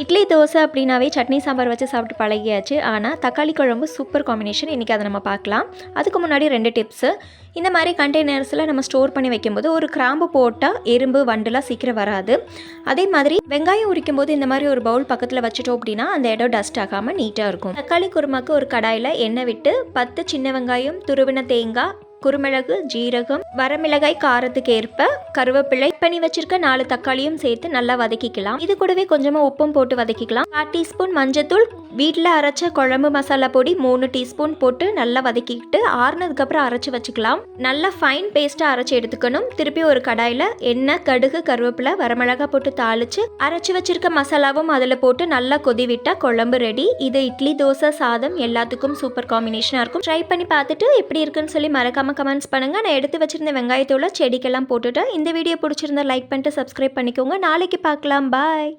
இட்லி, தோசை அப்படின்னாவே சட்னி சாம்பார் வச்சு சாப்பிட்டு பழகியாச்சு. ஆனால் தக்காளி குழம்பு சூப்பர் காம்பினேஷன். இன்றைக்கி அதை நம்ம பார்க்கலாம். அதுக்கு முன்னாடி 2 டிப்ஸு. இந்த மாதிரி கண்டெய்னர்ஸில் நம்ம ஸ்டோர் பண்ணி வைக்கும்போது ஒரு கிராம்பு போட்டால் எறும்பு வண்டுலாம் சீக்கிரம் வராது. அதே மாதிரி வெங்காயம் உரிக்கும் போது இந்த மாதிரி ஒரு பவுல் பக்கத்தில் வச்சுட்டோம் அப்படின்னா அந்த இடம் டஸ்ட் ஆகாமல் நீட்டாக இருக்கும். தக்காளி குருமாக்கு ஒரு கடாயில் எண்ணெய் விட்டு 10 சின்ன வெங்காயம், துருவின தேங்காய், குருமிளகு, ஜீரகம், வரமிளகாய் காரத்துக்கு ஏற்ப கருவேப்பிலை, பண்ணி வச்சிருக்க 4 தக்காளியும் சேர்த்து நல்லா வதக்கிக்கலாம். இது கூடவே கொஞ்சமாக உப்பும் போட்டு வதக்கிக்கலாம். 1/4 டீஸ்பூன் மஞ்சத்தூள், வீட்டில் அரைச்ச குழம்பு மசாலா பொடி 3 டீஸ்பூன் போட்டு நல்லா வதக்கிக்கிட்டு ஆறுனதுக்கப்புறம் அரைச்சி வச்சுக்கலாம். நல்லா ஃபைன் பேஸ்ட்டாக அரைச்சி எடுத்துக்கணும். திருப்பி ஒரு கடாயில் எண்ணெய், கடுகு, கருவேப்பிலை, வரமிளகாய் போட்டு தாளித்து அரைச்சி வச்சிருக்க மசாலாவும் அதில் போட்டு நல்லா கொதி விட்டால் குழம்பு ரெடி. இது இட்லி, தோசை, சாதம் எல்லாத்துக்கும் சூப்பர் காம்பினேஷனாக இருக்கும். ட்ரை பண்ணி பார்த்துட்டு எப்படி இருக்குன்னு சொல்லி மறக்காம கமெண்ட்ஸ் பண்ணுங்கள். நான் எடுத்து வச்சிருந்த வெங்காயத்தோட செடிக்கெல்லாம் போட்டுட்டு இந்த வீடியோ பிடிச்சிருந்தா லைக் பண்ணிட்டு சப்ஸ்கிரைப் பண்ணிக்கோங்க. நாளைக்கு பார்க்கலாம். பாய்.